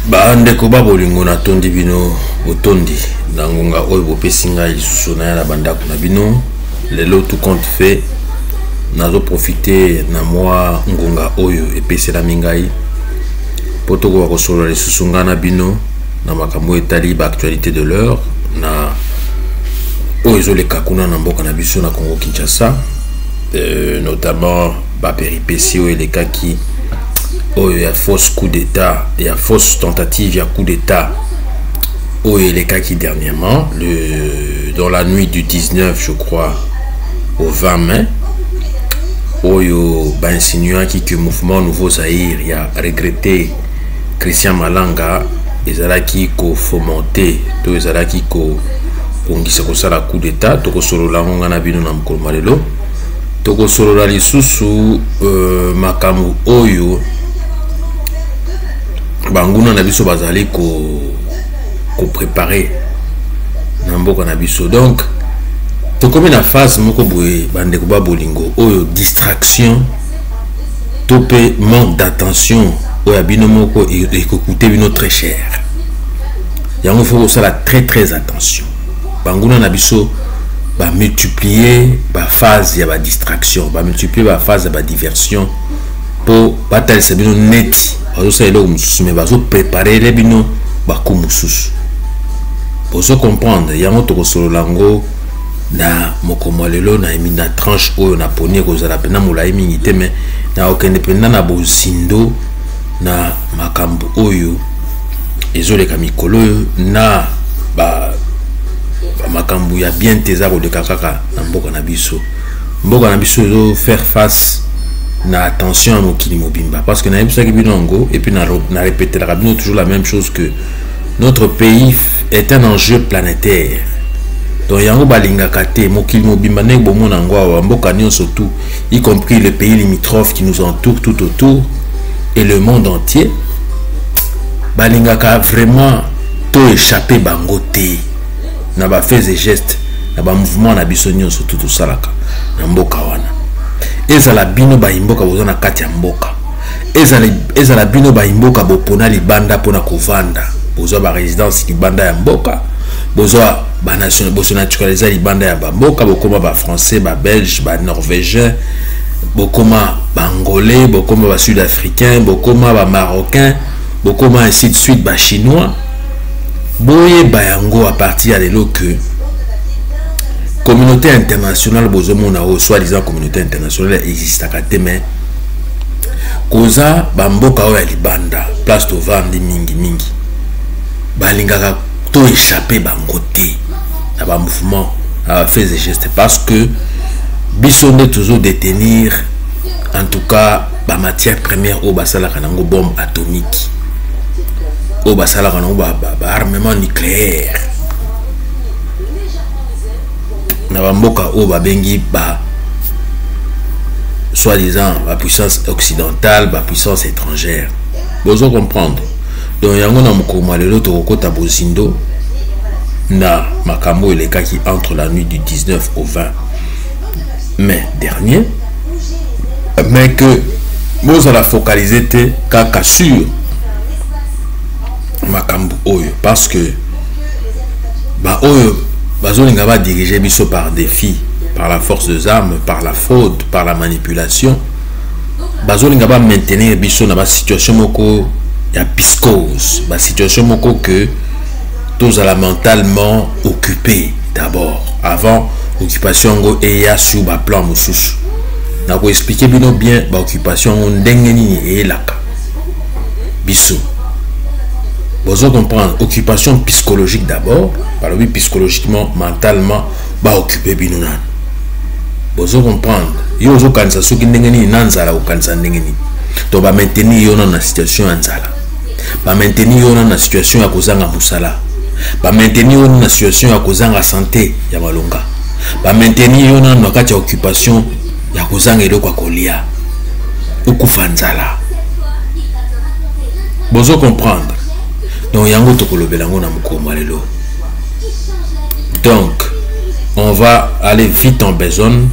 Ba ndeko ba bolingo na tondi bino otondi na ngonga oyo bopesi ngai lisusu na ya na bandako na bino lelo tout compte fait nazo profiter na moi ngonga oyo epeselami ngai po tokoka kosolola lisusu ngai na bino na makambo etali ba actualité de l'heure na oyo ezoleka kuna na mboka na biso na Congo Kinshasa, notamment ba péripéties oyo elekaki oyo ya fausse coup d'état, il y a fausse tentative, il y a coup d'état oyo elekaki dernièrement dans la nuit du 19 je crois au 20 mai oyo ba insinuant que mouvement Nouveau Zaïre il a regretté Christian Malanga ezalaki ko fomenter to ezalaki ko pongisa ko sala coup d'état to ko solola ngonga na bino na mokolo malelo to ko solola lisusu makamu oyo banguna na biso bazali ko préparer na mboka na biso. Donc to comme na phase moko boye bande ko ba bolingo oyo distraction to pe manque d'attention oyo bino moko e ko coûter bino très cher. Yango faut ça la très attention. Banguna na biso ba multiplier ba phase ya ba distraction, ba multiplier ba phase ya ba diversion pour batal se bino neti. Bazo sa elo mususu me bazo préparer les bino ba ku mususu. Pour se comprendre, yango to ko solo lango na mokomolelo na emina tranche oyo na poni ko zala pena mulai mingi te me na okende pena na bozindo na makambo oyo ezoleka mikolo na ba makambo ya bien tezako de kaka na mboka na biso zo faire face na attention à mokili mobimba parce que na ebisa ki binongo et puis na répéter la rabino toujours la même chose que notre pays est un enjeu planétaire. Donc yango balinga kate mokili mobimba ne bomona ngwa mboka nyonso tout y compris les pays limitrophes qui nous entourent tout autour et le monde entier balinga ka vraiment to échapper bangote na ba faits et gestes na ba mouvement na biso nyonso tout salaka na mboka wana ezala bino ba imboka bozana kati ya mboka ezala bino ba imboka bopona libanda pona kovanda bozwa ba résidence libanda ya mboka bozwa ba nation boso naturaliser libanda ya ba mboka bokoma ba français ba belge ba norvégien bokoma ba angolais bokoma ba sud-africain bokoma ba marocain bokoma ainsi de suite ba chinois boye bayango à partir de lo que communauté internationale bozomona o soi-disant communauté internationale existe akate mais koza bamboka o ya libanda place to vandi mingi balingaka to échapper bangote na ba mouvement à faire des gestes parce que bisonde toujours détenir en tout cas ba matière première au basala kanango bombe atomique au basala kanango ba armement nucléaire na bamboka o babengi ba soi-disant la puissance occidentale, la puissance étrangère. Vous comprendre. Donc yango na mokoma lelo to kokota bozindo na makambo elekaki entre la nuit du 19 au 20 mai dernier, mais que vous allez focaliser te kaka sur makambo oyo parce que ba oyo bazolinga ba diriger biso par défi, par la force des armes, par la fraude, par la manipulation. Bazolinga ba maintenir biso na ba situation moko ya piscose, ba situation moko que tous à la mentalement occupé d'abord avant occupation go eya sur ba plan mosusu. Na ko expliquer bino bien ba occupation ndenge nini elaka biso. Vous comprendre occupation psychologique d'abord, par le psychologiquement, mentalement, ba occuper binonan. Vous comprendre yo zo kanisa soki ndenge ni nanzala okanisa ndenge ni. To ba maintenir yo na situation anzala. Ba maintenir yo na situation ya kozanga musala. Ba maintenir yo na situation ya kozanga santé ya malonga. Ba maintenir yo na kati ya occupation ya kozanga eloko kolia. Okufa nzala. Vous comprendre. Donc yango tokolobelango na mokoma lelo. Donc on va aller vite en besogne,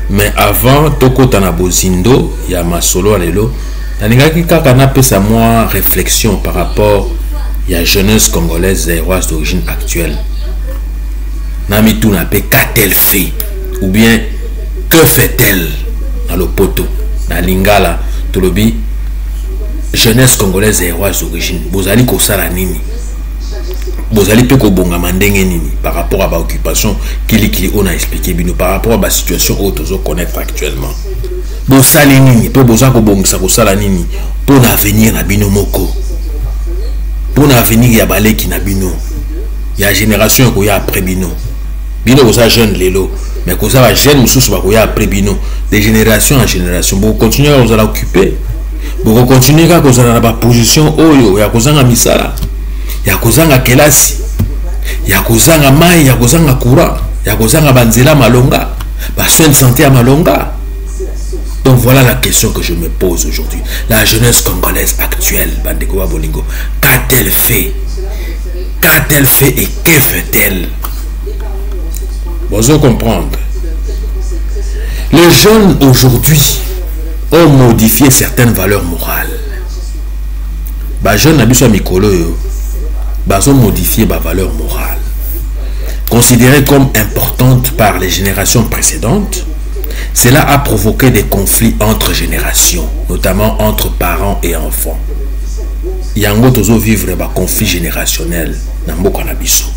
mais avant tokota na bozindo ya masolo lelo nalingaki kaka napesa moi réflexion par rapport à la jeunesse congolaise zéroise d'origine actuelle. Namituna pe qu'a-t-elle fait ou bien que fait-elle dans le poteau na lingala tolobi jeunesse congolaise zéroise d'origine bozali kosala nini bozali pe ko bongama ndenge nini par rapport à ba occupation kili on a expliqué bino par rapport à ba situation où tozo connaître actuellement bosali nini pe boza ko bongisa kosala nini pour l'avenir na bino moko pour l'avenir ya baleki na bino ya génération ko ya après bino bino koza jeune lelo mais koza ba jeune mususu ba ko ya après bino de génération en génération bo continuer à vous occuper bo continuer ka kozala na ba position oyo ya kozanga misala ya kozanga kelasi ya kozanga mai ya kozanga courant ya kozanga banzela malonga ba soins de santé à malonga. Donc voilà la question que je me pose aujourd'hui. La jeunesse congolaise actuelle, Bandeko Bolingo, qu'a-t-elle fait? Qu'a-t-elle fait et que fait-elle? Vous comprendre. Les jeunes aujourd'hui ont modifié certaines valeurs morales. Les jeunes n'ont mikolo ont modifié les valeurs morales. Considérées comme importantes par les générations précédentes, cela a provoqué des conflits entre générations, notamment entre parents et enfants. Yango tozo vivre un conflit générationnel dans le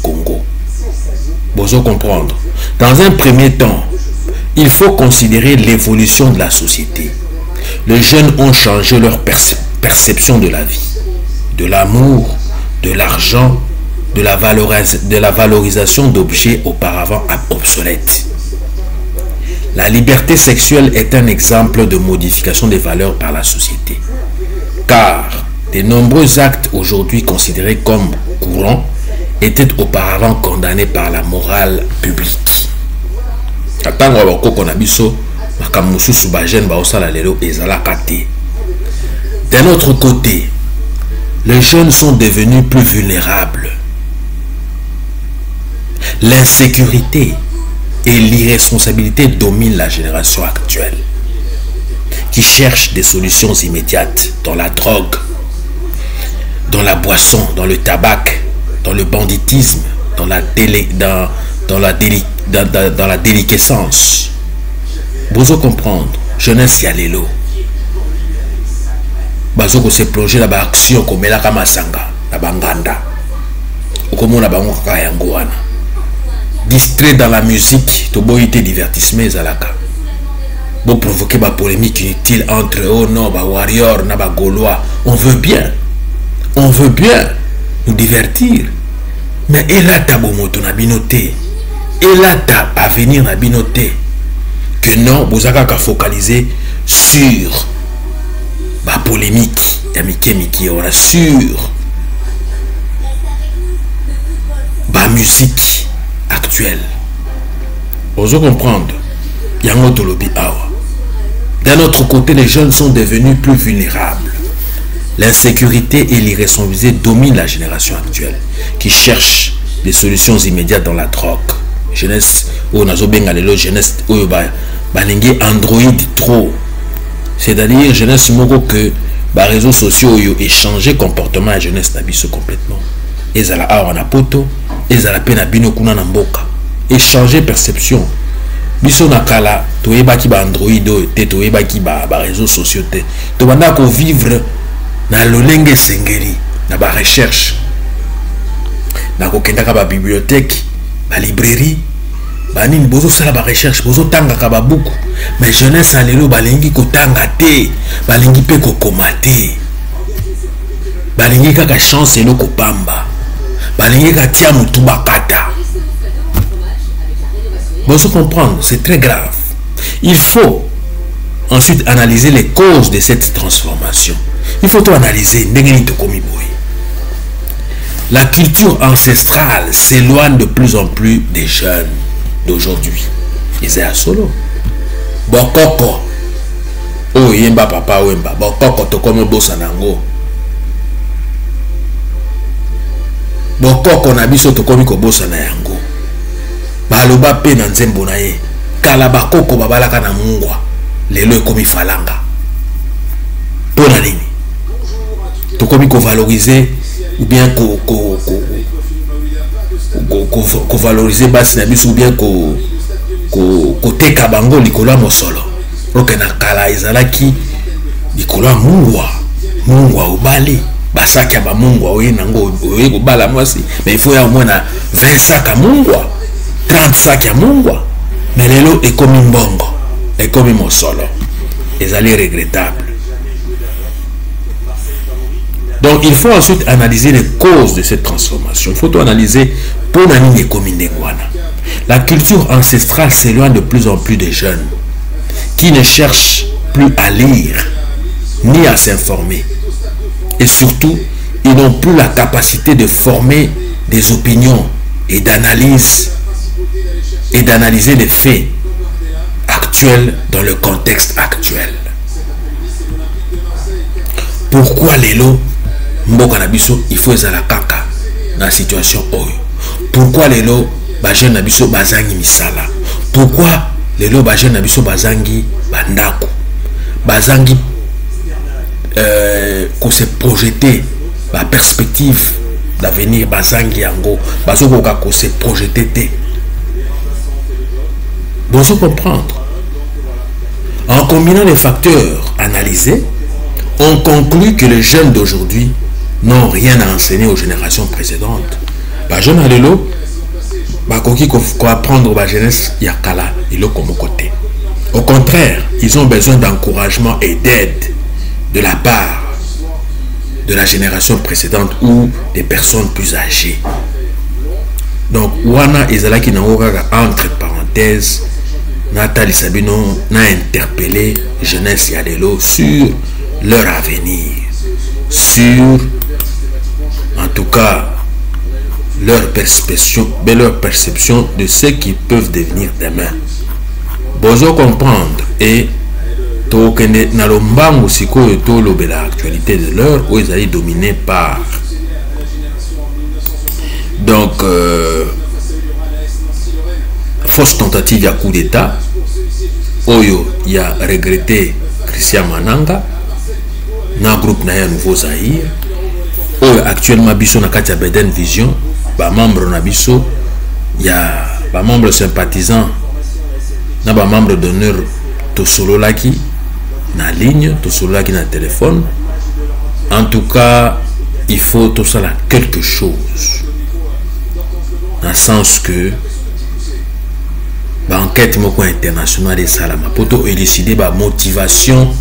Congo. Vous comprendre. Dans un premier temps, il faut considérer l'évolution de la société. Les jeunes ont changé leur perception de la vie, de l'amour, de l'argent, de la valorisation d'objets auparavant obsolètes. La liberté sexuelle est un exemple de modification des valeurs par la société. Car de nombreux actes aujourd'hui considérés comme courants étaient auparavant condamnés par la morale publique. D'un autre côté, les jeunes sont devenus plus vulnérables. L'insécurité et l'irresponsabilité dominent la génération actuelle, qui cherche des solutions immédiates dans la drogue, dans la boisson, dans le tabac, dans le banditisme, dans la déliquescence. Vous comprendre, jeunesse yalelo. Bazo ko se plonger dans l'action comme la kamasanga, la banganda. Comme on a bango kayangoana. Distrait dans la musique, to boité divertissement zalaka. Bon provoquer ma polémique inutile entre oh non, ba warrior, na ba gaulois. On veut bien nous divertir. Mais et là ta bomoto na binoté. Et là ta avenir na binoté. Que non, vous avez qu'à focaliser sur la polémique. Ya miki on a sur la musique actuelle. Vous comprendre. D'un autre côté, les jeunes sont devenus plus vulnérables. L'insécurité et l'irresponsabilité dominent la génération actuelle, qui cherche des solutions immédiates dans la drogue. Jeunesse, jeunesse, Android trop. C'est-à-dire, jeunesse, que les réseaux sociaux ont échangé comportement à jeunesse complètement. Ils ont la poto, ils ont la peine à binokuna namboka. Échanger perception. Biso nakala, to ebaki ba Android, to ebaki ba réseaux sociaux. To banda ko vivre na lolenge sengeli, na ba recherche. Na ko kenda ka ba bibliothèque, ba librairie. Banini bozo sala ba recherche, bozo tanga ka ba buku. Mais jeunesse alelo balingi ko tanga te, balingi pe ko komate. Balingi kaka chance elo ko pamba. Balingi ka tia mutu bakata. Vous comprendre, c'est très grave. Il faut ensuite analyser les causes de cette transformation. Il faut tout analyser. La culture ancestrale s'éloigne de plus en plus des jeunes d'aujourd'hui. Ils sont à solo. Bokoko. Oh, yemba papa wemba. Bokoko to comme bossa nango. Bokoko na biso to comme ko bossa na yango. Baloba pe na nzembo na ye kala bakoko babalaka na mungwa lelo ekomi falanga pour la ligne. Tout comme il faut valoriser ou bien qu'on valoriser basse ou bien côté kabango likolo mosolo. Ok na kala ezalaki likolo mungwa obali basaki ya bamungwa oye nango oye kobala mwasi mais il faut ya au moins na 20 sacs à mungwa 30 sacs à mungwa mais lelo ekomi mbongo ekomi mosolo ezali regrettable. Donc il faut ensuite analyser les causes de cette transformation. Il faut tout analyser pour nani ekomi ndengwana. La culture ancestrale s'éloigne de plus en plus des jeunes qui ne cherchent plus à lire ni à s'informer. Et surtout, ils n'ont plus la capacité de former des opinions et d'analyser les faits actuels dans le contexte actuel. Pourquoi lelo mboka na biso il faut ezala kaka na situation oyo? Pourquoi lelo ba jeune na biso bazangi misala? Pourquoi lelo ba jeune na biso bazangi bandako? Bazangi qu'on se projeter la perspective d'avenir bazangi yango bazokoka ko se projeter. Bon, faut comprendre. En combinant les facteurs analysés, on conclut que les jeunes d'aujourd'hui n'ont rien à enseigner aux générations précédentes. Bah jeune à l'élo, bah koki ko apprendre ba jeunesse yakala ilo comme côté. Au contraire, ils ont besoin d'encouragement et d'aide de la part de la génération précédente ou des personnes plus âgées. Donc wana ezalaki na entre parenthèses Nathalie Sabino n'a interpellé jeunesse Yalelo sur leur avenir, sur en tout cas leur perception de ce qu'ils peuvent devenir demain. Bozo comprendre et tokende na lombango sikoyo to lobela actualité de l'heure où ils allaient dominés par donc fausse tentative à coup d'état oyo il a regretté Christian Mananga na groupe na ya Nouveau Zaïre oyo actuellement biso na kati ya Beden Vision ba membre na biso ya ba membre sympathisant na ba membre d'honneur to solo laki na ligne to solo laki na téléphone. En tout cas il faut tout ça là quelque chose dans le sens que enquête moko internationale et salama poto élucider ba motivation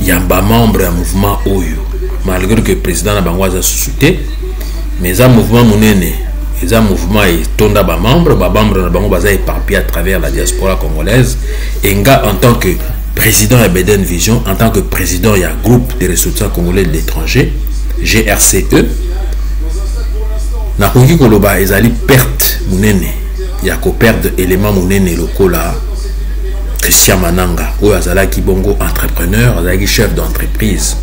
ya ba membre ya mouvement oyo malgré que le président na bango aza suscité mais un mouvement monene un mouvement et tonda ba membre na bango baza éparpillé à travers la diaspora congolaise et nga en tant que président de Beden Vision, en tant que président il y a groupe de ressortissants congolais de l'étranger GRCE na koki koloba ezali perte monene ya ko perdre élément monene lokola Christian Mananga ou azalaki bongo entrepreneur azalaki chef d'entreprise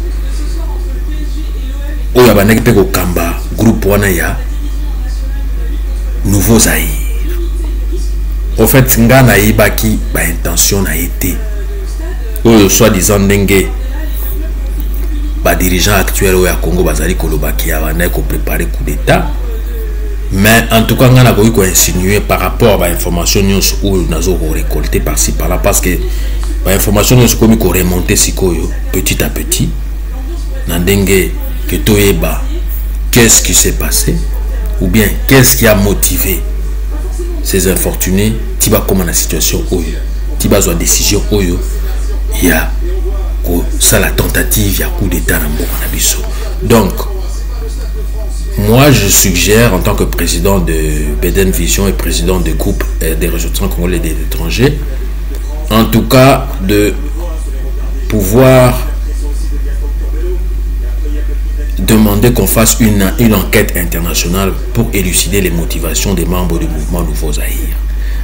ou ya banaki pe ko kamba groupe wana ya Nouveau Zaïre. En fait nga na yibaki ba intention na été ou soi-disant ndenge ba dirigeant actuel ou ya Congo bazali koloba ki ya banaki ko préparer coup d'état. Mais en tout cas, on a insinué par rapport à l'information où nous avons récolté par-ci par-là parce que l'information nous a remonté petit à petit. Qu'est-ce qui s'est passé ou bien qu'est-ce qui a motivé ces infortunés tiba comme la situation tiba la décision il y a ça la tentative il y a coup d'état dans Bourg-Nabiso. Donc moi, je suggère, en tant que président de Beden Vision et président du groupe des ressortissants congolais de l'étranger, en tout cas, de pouvoir demander qu'on fasse une enquête internationale pour élucider les motivations des membres du mouvement Nouveau Zaïre.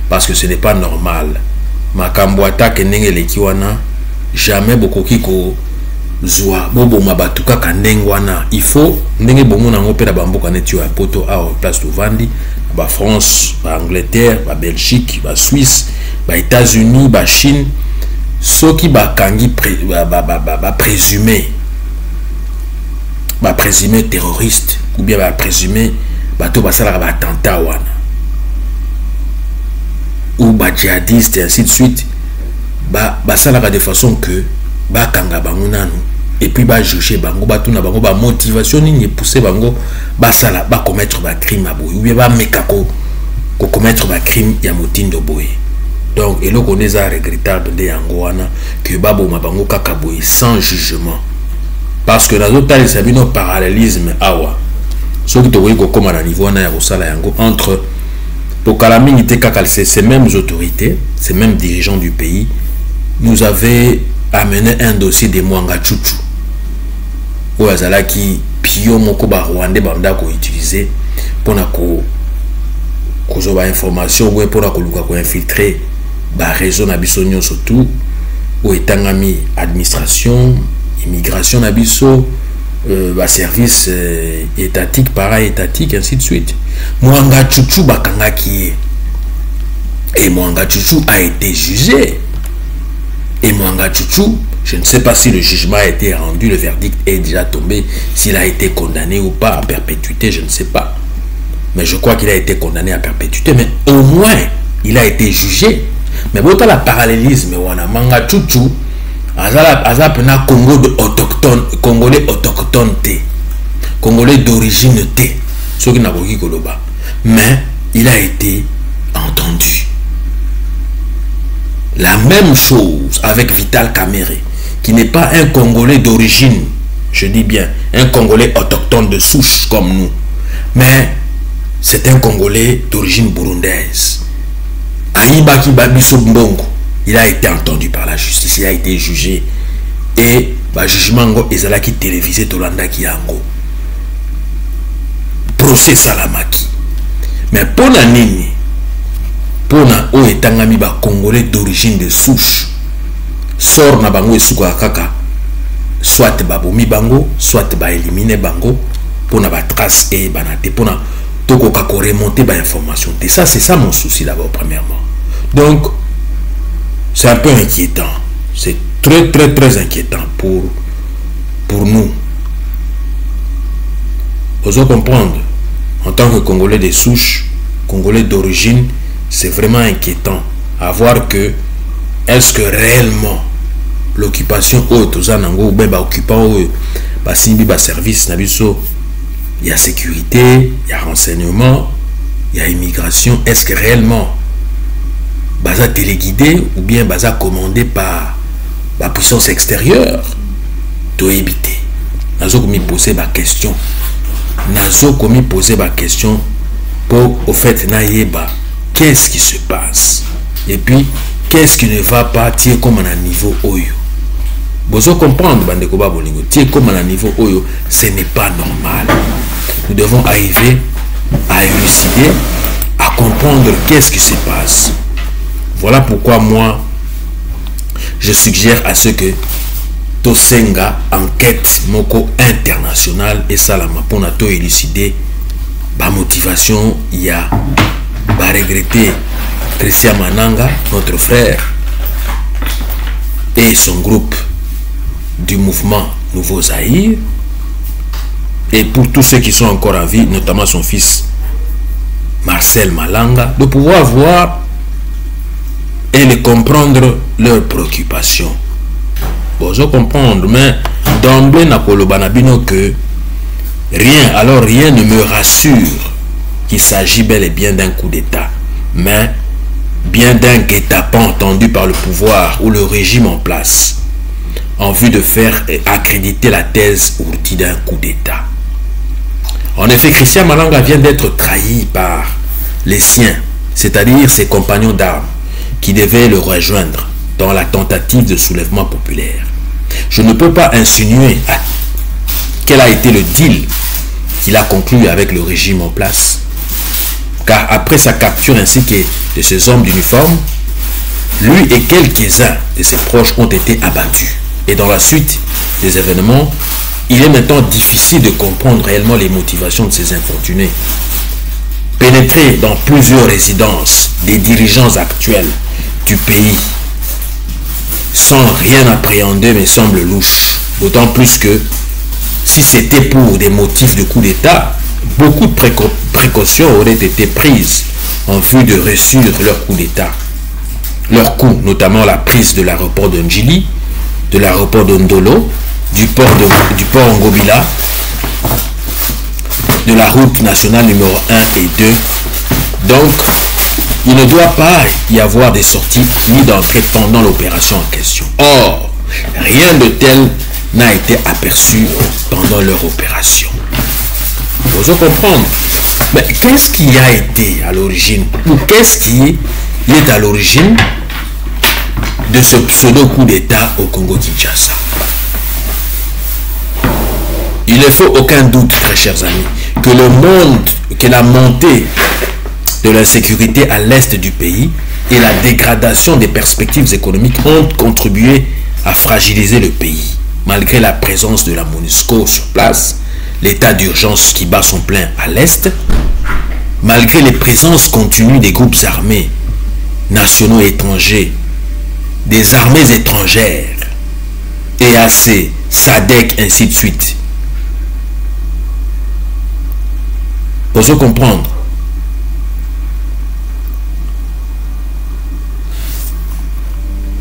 Parce que ce n'est pas normal. Makambwata kenenge lekiwana, jamais beaucoup kiko Zoua, bobo mabatuka kandengwana. Il faut ndenge bongo na ngopela bamboka netu ya poto a place de Vandi, ba France, ba Angleterre, ba Belgique, ba Suisse, ba États-Unis, ba Chine, ceux qui ba kangi ba présumé ba présumé terroriste ou bien ba présumé bato basala ba attentat wana ou ba djihadiste et ainsi de suite basala de façon que ba kanga bango nanu et puis ba juger bango batuna bango ba motivation ni pousser bango basala ba commettre ba crime aboy ou bien ba mekako ko commettre ba crime ya motindo boy. Donc et loko neza regrettable de yango wana que babo mabango kaka boy sans jugement. Parce que dans d'autres cas, il y a un parallélisme awa. Ce qui est comme à niveau entre ces mêmes autorités, ces mêmes dirigeants du pays, nous avaient amené un dossier de Mwanga Chuchu. Où il qui pio moko ba Rwandais banda ko utiliser pour na ko ba information ou pour na ko luka ko infiltrer ba réseau na biso nyonso tout ou etangami administration immigration nabiso service étatique para-étatique ainsi de suite. Mwanga Chuchu bakanga qui et Mwanga Chuchu a été jugé et Mwanga Chuchu, je ne sais pas si le jugement a été rendu, le verdict est déjà tombé, s'il a été condamné ou pas à perpétuité, je ne sais pas, mais je crois qu'il a été condamné à perpétuité, mais au moins il a été jugé. Mais bon, la parallélisme wana Mwanga Chuchu azapena Congolais autochtone T, Congolais d'origine T, ce qui n'a pas dit Koloba, mais il a été entendu. La même chose avec Vital Kamerhe, qui n'est pas un Congolais d'origine, je dis bien, un Congolais autochtone de souche comme nous, mais c'est un Congolais d'origine burundaise. Aïbaki Babiso Mbongo, il a été entendu par la justice, il a été jugé et le jugement est télévisé Tolanda Kiango. Procès Salamaki. Mais pour la nini, pour na o etangami ba Congolais d'origine de souche, sort na bango esuka kaka, soit babomi bango, soit ba éliminer bango, pour na ba trace et banate, pour na toko kako remonter ba information. Et ça c'est ça mon souci d'abord premièrement. Donc c'est un peu inquiétant. C'est très inquiétant pour nous. Vous allez comprendre, en tant que Congolais de souche, Congolais d'origine, c'est vraiment inquiétant à voir que est-ce que réellement l'occupation haute aux anango ou bien occupant simbi service nabiso, il y a sécurité, il y a renseignement, il y a immigration, est-ce que réellement baza téléguidé ou bien baza commandé par la puissance extérieure, to éviter. Nazo komi poser ma question. Nazo komi poser ma question pour au fait naïeba qu'est-ce qui se passe et puis qu'est-ce qui ne va pas tirer comme un niveau oyo. Bozo comprendre bande ko ba bolingo tirer comme un niveau oyo, ce n'est pas normal. Nous devons arriver à élucider, à comprendre qu'est-ce qui se passe. Voilà pourquoi moi je suggère à ce que Tosenga enquête moko internationale et salama pour nato élucider ba motivation il y a ba regretter Christian Mananga, notre frère, et son groupe du mouvement Nouveau Zaïre, et pour tous ceux qui sont encore en vie, notamment son fils Marcel Malanga, de pouvoir voir et de comprendre leurs préoccupations. Bon, je comprends, mais d'emblée, que rien ne me rassure qu'il s'agit bel et bien d'un coup d'État, mais bien d'un guet-apens entendu par le pouvoir ou le régime en place, en vue de faire accréditer la thèse ourdie d'un coup d'État. En effet, Christian Malanga vient d'être trahi par les siens, c'est-à-dire ses compagnons d'armes, qui devaient le rejoindre dans la tentative de soulèvement populaire. Je ne peux pas insinuer quel a été le deal qu'il a conclu avec le régime en place, car après sa capture ainsi que de ses hommes d'uniforme, lui et quelques-uns de ses proches ont été abattus. Et dans la suite des événements, il est maintenant difficile de comprendre réellement les motivations de ces infortunés. Pénétrer dans plusieurs résidences des dirigeants actuels du pays sans rien appréhender me semble louche, d'autant plus que si c'était pour des motifs de coup d'État, beaucoup de précautions auraient été prises en vue de réussir leur coup d'État. Leur coup, notamment la prise de l'aéroport de Njili, de l'aéroport de Ndolo, du port Ngobila, de la route nationale numéro 1 et 2. Donc, il ne doit pas y avoir de sortie ni d'entrée pendant l'opération en question. Or, rien de tel n'a été aperçu pendant leur opération. Vous allez comprendre. Mais qu'est-ce qui a été à l'origine, ou qu'est-ce qui est à l'origine de ce pseudo-coup d'État au Congo-Kinshasa? Il ne faut aucun doute, très chers amis, que la montée de l'insécurité à l'est du pays et la dégradation des perspectives économiques ont contribué à fragiliser le pays. Malgré la présence de la MONUSCO sur place, l'état d'urgence qui bat son plein à l'est, malgré les présences continues des groupes armés nationaux et étrangers, des armées étrangères, EAC, SADC, ainsi de suite. Pour se comprendre,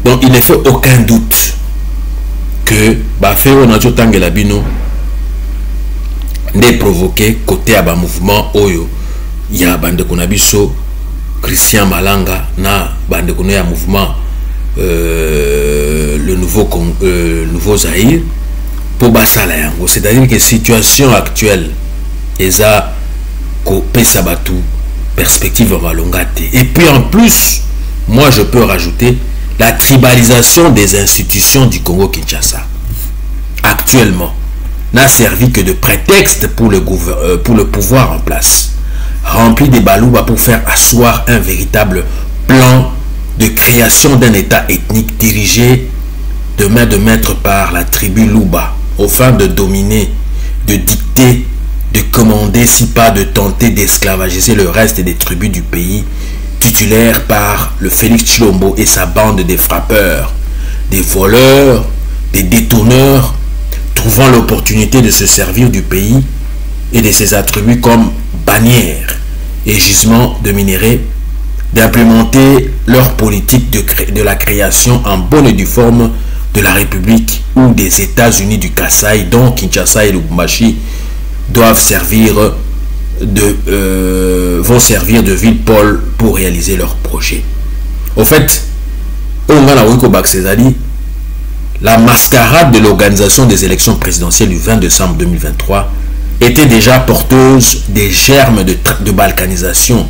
donc il ne fait aucun doute que Baféo Nacho Tangelabino n'est provoqué côté à bas mouvement Oyo. Il y a bande Konabiso, Christian Malanga, na bande Koné à mouvement le nouveau Zaïre pour Basala Yango. C'est-à-dire que situation actuelle eza ko pesabatu perspective malongate. Et puis en plus, moi je peux rajouter la tribalisation des institutions du Congo-Kinshasa actuellement n'a servi que de prétexte pour le pouvoir en place, rempli des balouba pour faire asseoir un véritable plan de création d'un État ethnique dirigé de main de maître par la tribu Luba, aux fins de dominer, de dicter, de commander, si pas de tenter d'esclavagiser le reste des tribus du pays, titulaire par le Félix Tshilombo et sa bande des frappeurs, des voleurs, des détourneurs, trouvant l'opportunité de se servir du pays et de ses attributs comme bannières et gisements de minerais, d'implémenter leur politique de la création en bonne et due forme de la République ou des États-Unis du Kasaï, dont Kinshasa et Lubumbashi vont servir de ville-pôle pour réaliser leurs projets. Au fait, la mascarade de l'organisation des élections présidentielles du 20 décembre 2023 était déjà porteuse des germes de balkanisation,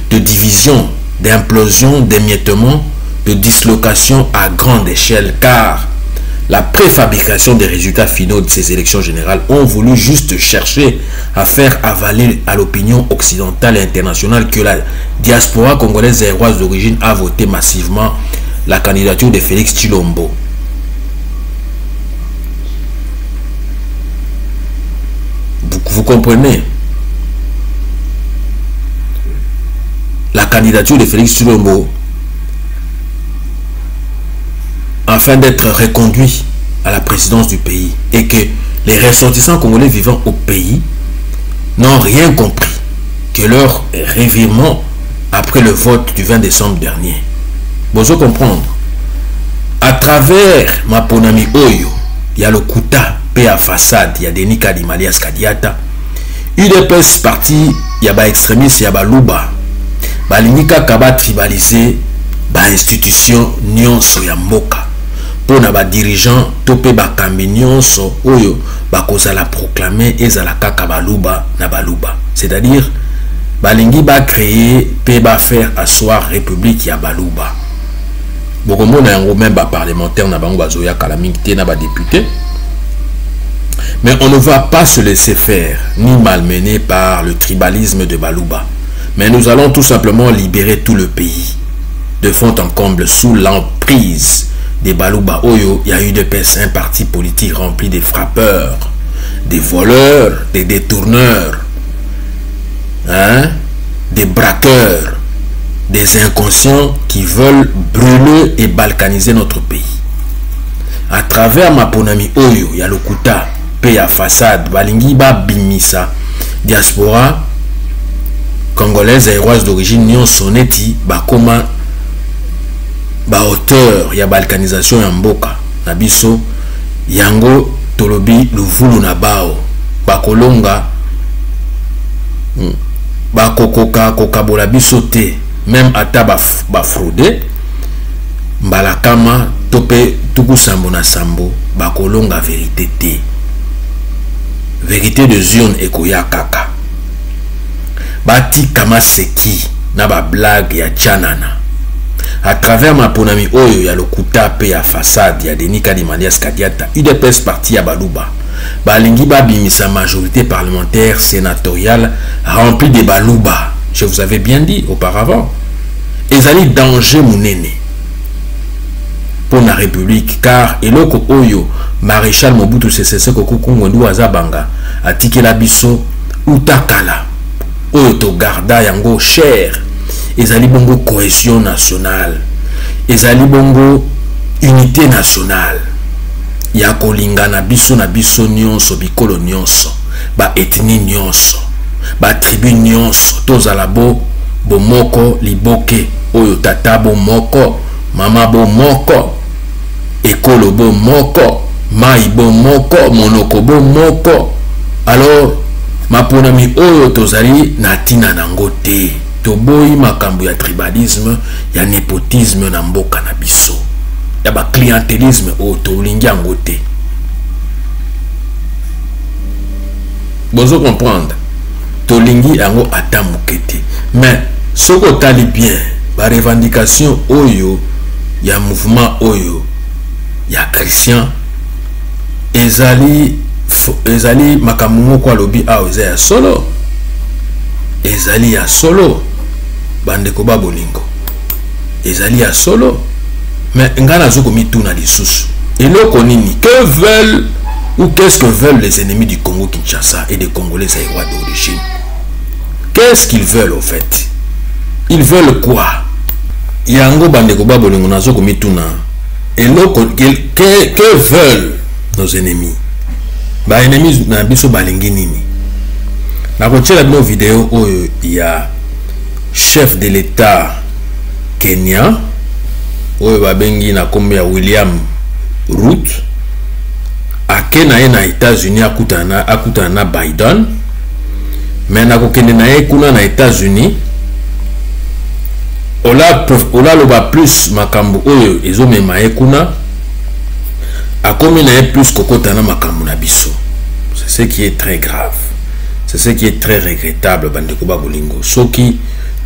de division, d'implosion, d'émiettement, de dislocation à grande échelle, car la préfabrication des résultats finaux de ces élections générales ont voulu juste chercher à faire avaler à l'opinion occidentale et internationale que la diaspora congolaise zéroise d'origine a voté massivement la candidature de Félix Tshilombo. Vous comprenez? La candidature de Félix Tshilombo, afin d'être reconduit à la présidence du pays, et que les ressortissants congolais vivant au pays n'ont rien compris que leur revirement après le vote du 20 décembre dernier. Vous allez comprendre. À travers Maponami Oyo, il y a le Kuta, P.A. Façade, il y a Denis Kadima alias Kadiata. UDPS parti, il y a des extrémistes, il y a des Luba. Balinika Kaba tribalisé, des institutions nyonso ya mboka. Pour les dirigeants, topé bakambi nyonso oyo bakozala proclamer ezala kaka baluba na baluba. C'est-à-dire balingi ba créer pe ba faire asseoir république ya baluba. Bokombo na yango même ba parlementaire na bango bazoya kala mingi na ba député. Mais on ne va pas se laisser faire ni malmener par le tribalisme de Baluba. Mais nous allons tout simplement libérer tout le pays de fond en comble sous l'emprise des Baluba Oyo. Il y a eu de un parti politique rempli de frappeurs, des voleurs, des détourneurs, des braqueurs, des inconscients qui veulent brûler et balkaniser notre pays. À travers Maponami Oyo, il y a le Kuta, pe ya façade balingi ba bimisa diaspora congolaise et d'origine nyonso neti bakoma ba hauteur ya balkanisation ya mboka na biso yango tolobi luvulu na bao bakolonga bakokoka kokabola biso te même ata bafraude mbalakama tope tuku sambo na sambo bakolonga vérité te vérité de Zion ekoya kaka batika maseki na ba blague ya chanana à travers ma ponami oyo ya lokuta pe ya façade ya Denis Kadimalias Kadiata UDPS parti ya baluba balingi babimisa majorité parlementaire sénatoriale remplie de baluba. Je vous avais bien dit auparavant ezali danger munene pour la République car eloko oyo maréchal Mobutu Sese Seko Ngwendu Azabanga atikela biso utakala oyo to garda yango cher ezali bongo cohésion nationale ezali bongo unité nationale ya kolingana biso na biso nyonso bikolo nyonso ba ethnie nyonso ba tribu nyonso tozala bomoko liboke oyo tata bomoko mama bomoko ekolo bomoko mai bomoko monoko bomoko. Alors maponami oyo tozali na tina nango te toboyi makambo ya tribalisme ya népotisme na mboka na biso ya ba clientélisme oyo tolingi yango te. Bozo comprendre tolingi yango ata moke te mais soko tali bien ba revendication oyo ya mouvement oyo ya chrétien ezali makambo moko alobi awo eza ya solo ezali ya solo bandeko babolingo ezali ya solo mais ngana zoko mituna lisusu eloko nini que veulent ou qu'est-ce que veulent les ennemis du Congo Kinshasa et des Congolais zaïrois d'origine? Qu'est-ce qu'ils veulent au fait? Ils veulent quoi? Yango bandeko babolingo nazoko mituna eloko que veulent nos ennemis? Ba ennemis na biso balingi nini? Na kotiela bino vidéo oyo ya chef de l'état Kenya oyo babengi na kombe ya William Ruto akena ye na États-Unis akutana na Biden mais na kokende na ye kuna na États-Unis ola loba plus makambo oyo ezomema ye kuna akomi na ye plus kokota na makambo na biso. C'est ce qui est très grave, c'est ce qui est très regrettable bandeko babolingo soki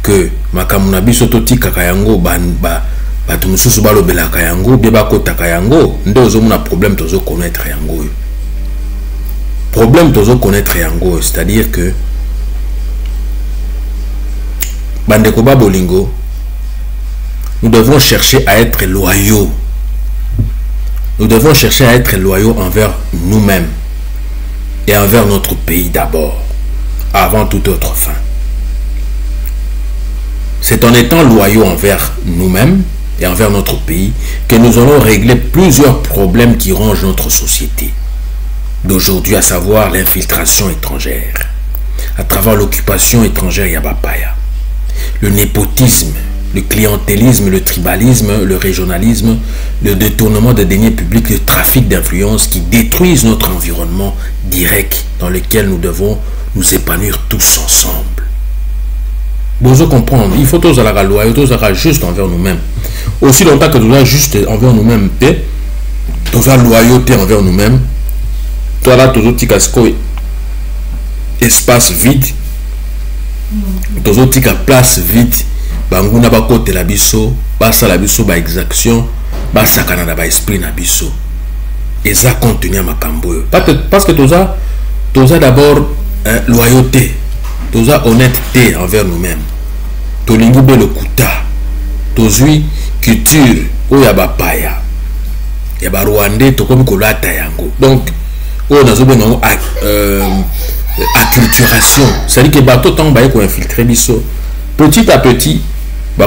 que makambo na biso totikaka yango bato mosusu balobelaka yango bie bakotaka yango nde ozomona problème tozo connaître yango problème tozo connaître yango c'est-à-dire que bandeko babolingo nous devons chercher à être loyaux. Nous devons chercher à être loyaux envers nous-mêmes et envers notre pays d'abord, avant toute autre fin. C'est en étant loyaux envers nous-mêmes et envers notre pays que nous allons régler plusieurs problèmes qui rongent notre société d'aujourd'hui, à savoir l'infiltration étrangère, à travers l'occupation étrangère Yabapaya, le népotisme, le clientélisme, le tribalisme, le régionalisme, le détournement de deniers publics, le trafic d'influence qui détruisent notre environnement direct dans lequel nous devons nous épanouir tous ensemble. Vous comprendre, il faut tous la loyauté, tous la juste envers nous-mêmes. Aussi longtemps que nous sommes juste envers nous-mêmes, tous la loyauté envers nous-mêmes, toi là, tous les espace vide, tous les place vide. Banguna ba kote la biso basa la biso ba exaction basa kanana ba esprit na biso eza contenir makambo parce que toza d'abord loyauté toza honnêteté envers nous-mêmes tolingi be lokuta tozui culture oya ba paya ya ba rwandais tokomi kolata yango donc o nazo benga acculturation c'est-à-dire que bato tant ba ko infiltrer biso petit à petit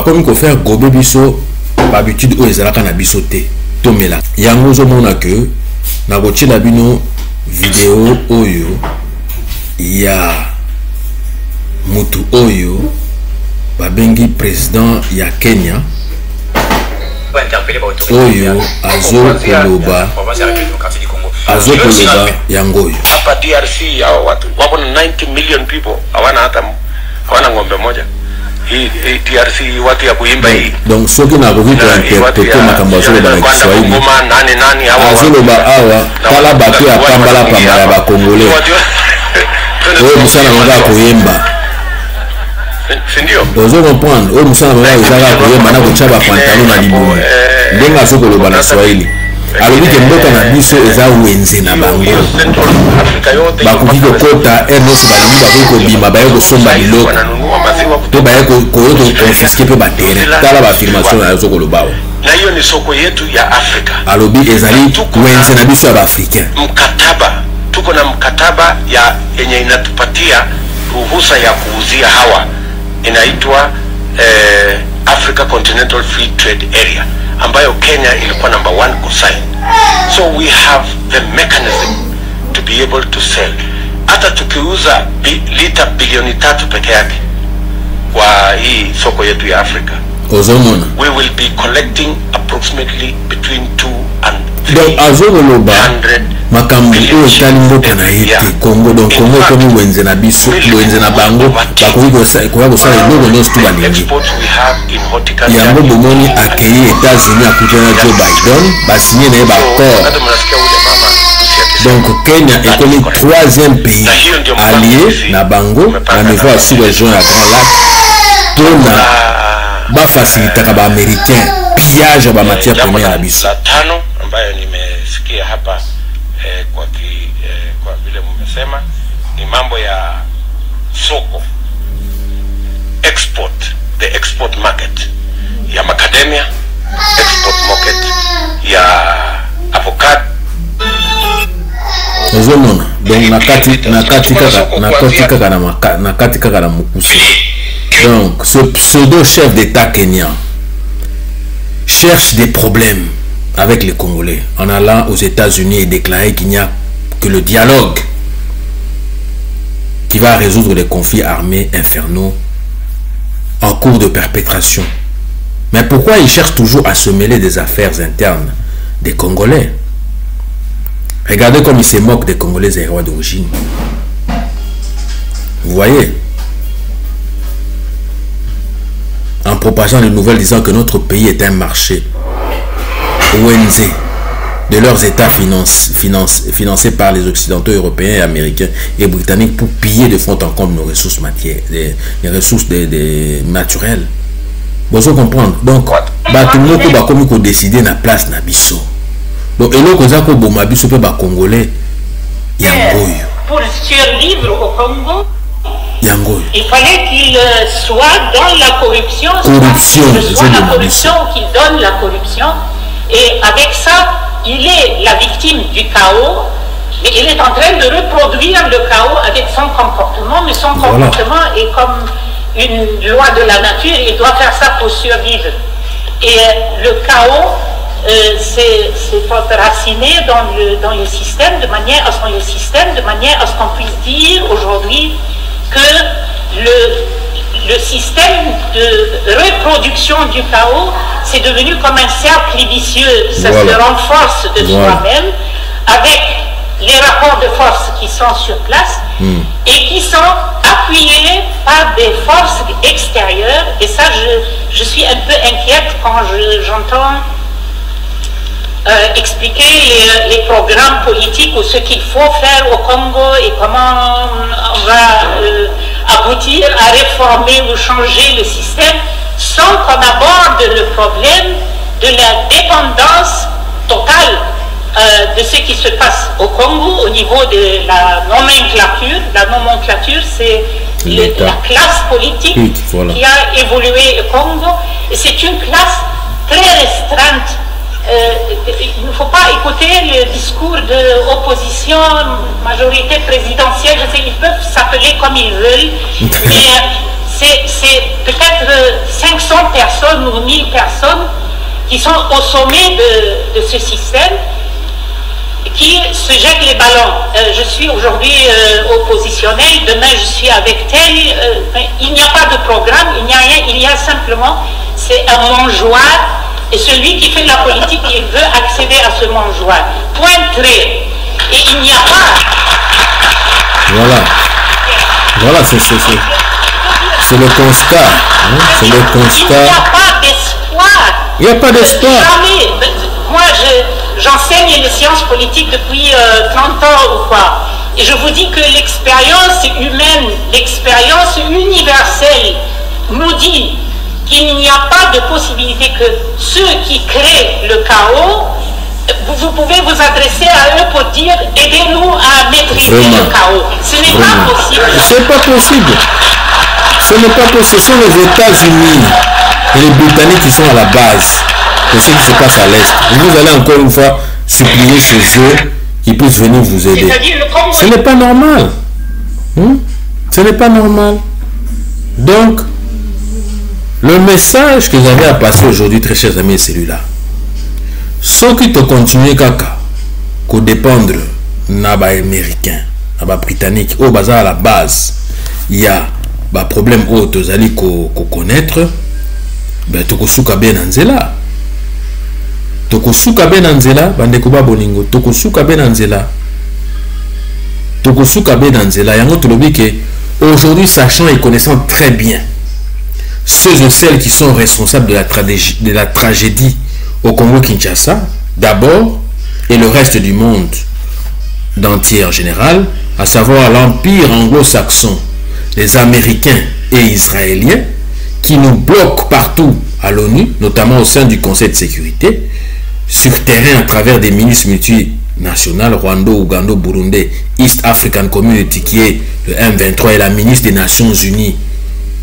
comme qu'on fait gobe biso habitude o ezalaka na biso te tomela yango zo mona que na botila bino vidéo oyo ya mutu oyo babengi président ya Kenya oyo azokoloba yangoyo hapa DRC. Hao watu wako na 90 million people, hawana ng'ombe moja. Hii DRC watu ya kuimba hii. Donc soki na kovito interpréter makambo azoloba na Kiswahili azoloba awa kala bato ya pambala ya bakongole oyo musana monga koyemba ozo comprendre oyo musana monga ezaka koyemba na kotia bapantalon na libumu ndenge azokoloba na Swahili alobi ke mboka na biso eza wenze na bango bakoki kokota nyonso balingi bakoki kobima baye kosomba biloko to baye koconfiske mpe batere tala baafirmation na azokoloba awa na hiyo ni soko yetu ya Afrika. Alobi ezali wenze na biso ya Baafrikain. Mkataba, tuko na mkataba yenye inatupatia ruhusa ya kuuzia hawa, inaitwa Africa Continental Free Trade Area, ambayo Kenya ilikuwa number 1 kusign. So we have the mechanism to be able to sell. Hata tukiuza lita bilioni 3 peke yake kwa hii soko yetu ya Afrika, we will be collecting approximately between 2 and 300 makambo oyo etali mboka na ye te Congo. Donc Congo komi wenze na biso, wenze na bango bakoki kosala eloko nyonso tu balingi yango. Bomoni akei États-Unis akutana Joe Biden basinye na ye baccord. Donc Kenya ekomi 3e pays allié na bango na niveau ya sous-région ya Grand Lac mpona bafacilitaka ba-américain pillage ya bamatière première na biso. Tano ambayo nimesikia hapa kwa vile mmesema ni mambo ya soko, export, the export market ya macadamia, export market ya avocado. Ezomona donc nakati kaka na mukuse. Donc ce pseudo chef d'État kenyan cherche des problèmes avec les Congolais en allant aux États-Unis et déclarer qu'il n'y a que le dialogue qui va résoudre les conflits armés infernaux en cours de perpétration. Mais pourquoi il cherche toujours à se mêler des affaires internes des Congolais? Regardez comme il se moque des Congolais et rois d'origine. Vous voyez? En propageant les nouvelles disant que notre pays est un marché ONG de leurs États financés par les Occidentaux, Européens, Américains et Britanniques pour piller de fond en comble nos ressources matières, les ressources naturelles. Vous allez comprendre. Donc, tout le monde va comme décider na place na biso. Donc, et là, quand on a biso pe ba Congolais, yangoyo. Pour survivre au Congo, il fallait qu'il soit dans la corruption, soit la corruption qui donne la corruption, et avec ça, il est la victime du chaos, mais il est en train de reproduire le chaos avec son comportement, mais son comportement est comme une loi de la nature, il doit faire ça pour survivre. Et le chaos c'est enraciné dans le système, de manière à ce qu'on puisse dire aujourd'hui que le système de reproduction du chaos, c'est devenu comme un cercle vicieux. Ça se renforce de soi-même avec les rapports de force qui sont sur place et qui sont appuyés par des forces extérieures. Et ça, je suis un peu inquiète quand j'entends expliquer les programmes politiques ou ce qu'il faut faire au Congo et comment on va aboutir à réformer ou changer le système sans qu'on aborde le problème de la dépendance totale de ce qui se passe au Congo au niveau de la nomenclature. La nomenclature, c'est la classe politique qui a évolué au Congo, et c'est une classe très restreinte. Il ne faut pas écouter le discours de l'opposition, majorité présidentielle, je sais, ils peuvent s'appeler comme ils veulent, mais c'est peut-être 500 personnes ou 1000 personnes qui sont au sommet de ce système. qui se jettent les ballons. Je suis aujourd'hui oppositionnel, demain je suis avec tel. Il n'y a pas de programme, il n'y a rien, il y a simplement, c'est un mangeoire, et celui qui fait de la politique, il veut accéder à ce mangeoire. Point trait. Et il n'y a pas... Voilà. Voilà, c'est le constat. Hein? C'est le constat. Il n'y a pas d'espoir. Il n'y a pas d'espoir. Jamais. Moi, j'enseigne les sciences politiques depuis 30 ans ou quoi. Et je vous dis que l'expérience humaine, l'expérience universelle nous dit qu'il n'y a pas de possibilité que ceux qui créent le chaos, vous pouvez vous adresser à eux pour dire aidez-nous à maîtriser le chaos. Ce n'est pas possible. C'est pas possible. Ce n'est pas possible. Ce sont les États-Unis et les Britanniques qui sont à la base de ce qui se passe à l'Est. Vous allez encore une fois supplier chez eux qu'ils puissent venir vous aider. Ce n'est pas normal. Ce n'est pas normal. Donc, le message que j'avais à passer aujourd'hui, très chers amis, c'est celui-là. Ceux qui te continuent kaka, qu'on dépendre naba américain, naba britannique, au bazar à la base, il y a un problème où tu allez connaître, ben tu kosuka ben anzela. Tokosuka ben anzela, bande koba bolingo, tokosuka ben anzela. Tokosuka ben anzela, yango tolobi que aujourd'hui, sachant et connaissant très bien ceux et celles qui sont responsables de la tragédie au Congo-Kinshasa, d'abord, et le reste du monde d'entier en général, à savoir l'empire anglo-saxon, les Américains et Israéliens, qui nous bloquent partout à l'ONU, notamment au sein du Conseil de sécurité, sur terrain à travers des milices multinationales, Rwanda, Ouganda, Burundi, East African Community, qui est le M23, et la ministre des Nations Unies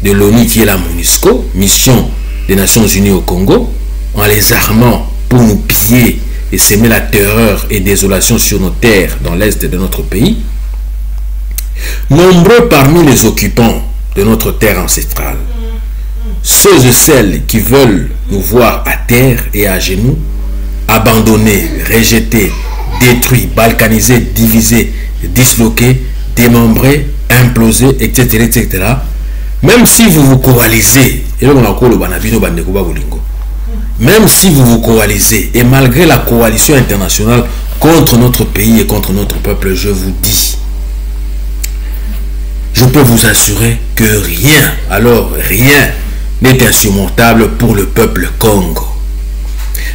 de l'ONU, qui est la MONUSCO, mission des Nations Unies au Congo, en les armant pour nous piller et semer la terreur et désolation sur nos terres dans l'est de notre pays. Nombreux parmi les occupants de notre terre ancestrale, ceux et celles qui veulent nous voir à terre et à genoux, abandonnés, rejetés, détruits, balkanisés, divisés, disloqués, démembrés, implosés, etc., etc., même si vous vous coalisez, même si vous vous coalisez, et malgré la coalition internationale contre notre pays et contre notre peuple, je vous dis, je peux vous assurer que rien, alors rien, n'est insurmontable pour le peuple Congo.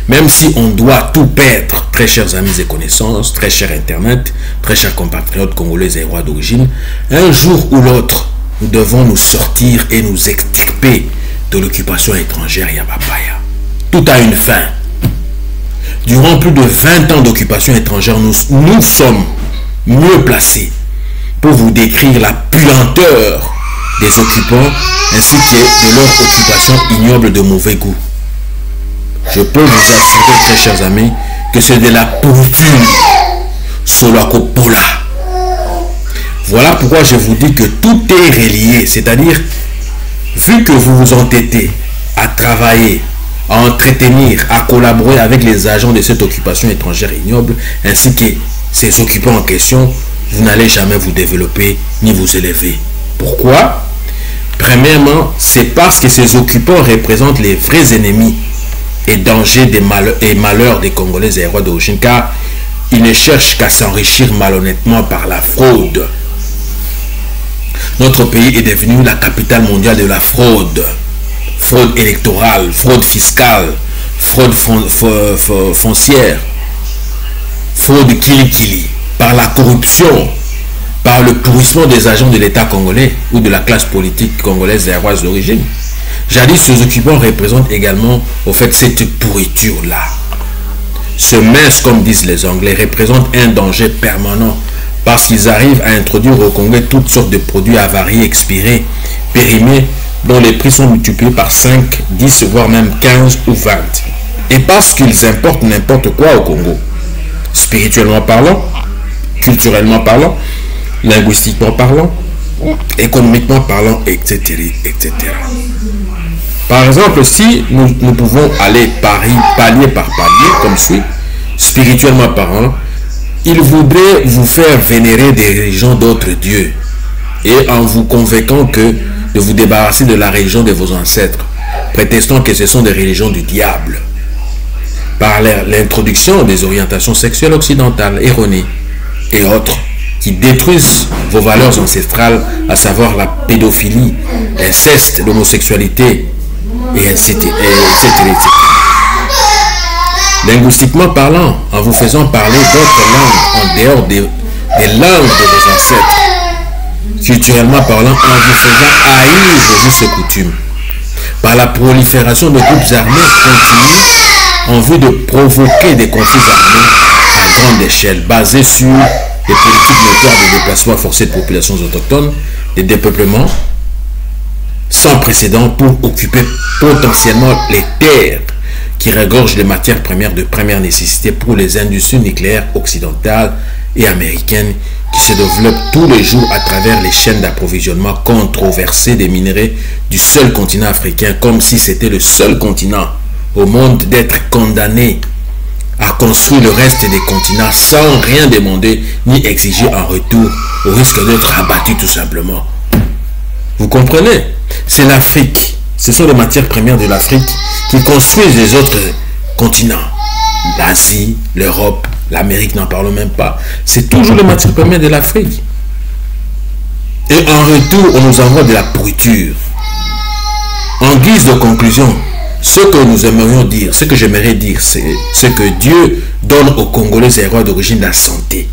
Même si on doit tout perdre, très chers amis et connaissances, très cher Internet, très chers compatriotes congolais et rois d'origine, un jour ou l'autre, nous devons nous sortir et nous extirper de l'occupation étrangère Yabapaya. Tout a une fin. Durant plus de 20 ans d'occupation étrangère, nous sommes mieux placés pour vous décrire la puanteur des occupants ainsi que de leur occupation ignoble de mauvais goût. Je peux vous assurer, très chers amis, que c'est de la pourriture sur la copola. Voilà pourquoi je vous dis que tout est relié, c'est-à-dire, vu que vous vous entêtez à travailler, à entretenir, à collaborer avec les agents de cette occupation étrangère ignoble, ainsi que ces occupants en question, vous n'allez jamais vous développer ni vous élever. Pourquoi? Premièrement, c'est parce que ces occupants représentent les vrais ennemis et dangers et malheurs des Congolais et rois d'origine, car ils ne cherchent qu'à s'enrichir malhonnêtement par la fraude. Notre pays est devenu la capitale mondiale de la fraude. Fraude électorale, fraude fiscale, fraude foncière, fraude kili-kili, par la corruption, par le pourrissement des agents de l'État congolais ou de la classe politique congolaise et rois d'origine. Jadis, ces occupants représentent également, au fait, cette pourriture-là. Ce mess, comme disent les Anglais, représente un danger permanent parce qu'ils arrivent à introduire au Congo toutes sortes de produits avariés, expirés, périmés, dont les prix sont multipliés par 5, 10, voire même 15 ou 20. Et parce qu'ils importent n'importe quoi au Congo, spirituellement parlant, culturellement parlant, linguistiquement parlant, économiquement parlant, etc., etc. Par exemple, si nous pouvons aller palier par palier, comme suit, spirituellement parlant, Ils voudraient vous faire vénérer des religions d'autres dieux et en vous convainquant que de vous débarrasser de la religion de vos ancêtres, prétextant que ce sont des religions du diable. Par l'introduction des orientations sexuelles occidentales erronées et autres qui détruisent vos valeurs ancestrales, à savoir la pédophilie, l'inceste, l'homosexualité, et etc. Linguistiquement parlant, en vous faisant parler d'autres langues en dehors des langues de vos ancêtres. Culturellement parlant, en vous faisant haïr vos us et coutumes. Par la prolifération de groupes armés continus en vue de provoquer des conflits armés à grande échelle, basés sur des politiques notoires de déplacement forcé de populations autochtones, des dépeuplements sans précédent pour occuper potentiellement les terres qui regorgent les matières premières de première nécessité pour les industries nucléaires occidentales et américaines qui se développent tous les jours à travers les chaînes d'approvisionnement controversées des minerais du seul continent africain, comme si c'était le seul continent au monde d'être condamné à construire le reste des continents sans rien demander ni exiger en retour, au risque d'être abattu tout simplement. Vous comprenez? C'est l'Afrique. Ce sont les matières premières de l'Afrique qui construisent les autres continents. L'Asie, l'Europe, l'Amérique, n'en parlons même pas. C'est toujours les matières premières de l'Afrique. Et en retour, on nous envoie de la pourriture. En guise de conclusion, ce que nous aimerions dire, ce que j'aimerais dire, c'est que Dieu donne aux Congolais et rois d'origine la santé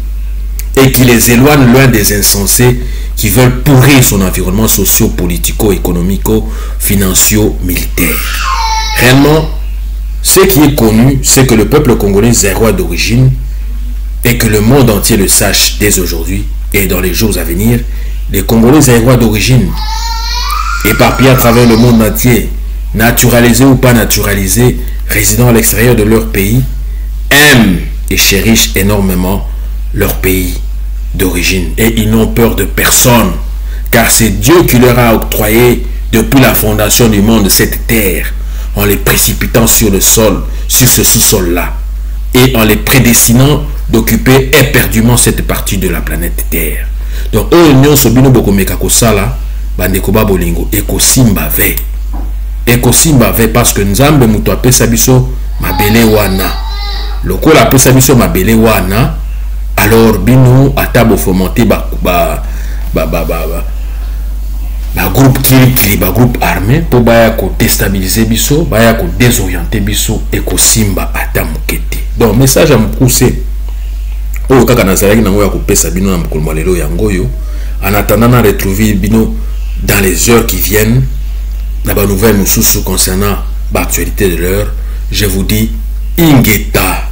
et qui les éloigne loin des insensés qui veulent pourrir son environnement socio-politico-économico-financier-militaire. Réellement, ce qui est connu, c'est que le peuple congolais est roi d'origine et que le monde entier le sache dès aujourd'hui et dans les jours à venir. Les Congolais sont rois d'origine, éparpillés à travers le monde entier, naturalisés ou pas naturalisés, résidant à l'extérieur de leur pays, aiment et chérissent énormément leur pays d'origine et ils n'ont peur de personne, car c'est Dieu qui leur a octroyé depuis la fondation du monde cette terre, en les précipitant sur le sol, sur ce sous-sol-là, et en les prédestinant d'occuper éperdument cette partie de la planète Terre. Donc, Union Sobino Bokomeka Kosala, Bandekoba Bolingo, Ekosimba Ve. Ekosimba Ve, parce que Nzambe Mutu apesa biso mabele wana. Lokola apesa biso mabele wana, alors bino atabo fomenter groupe kili groupe armé pour baya ko déstabiliser biso, baya ko désorienter biso et ko simba ata mukete. Donc message à mukuse o kaka nazalaki nango ya ko pesa bino na mukolo lelo yango yo en attendant de retrouver bino dans les heures qui viennent na ba nouvelle mususu concernant l'actualité de l'heure. Je vous dis ingeta.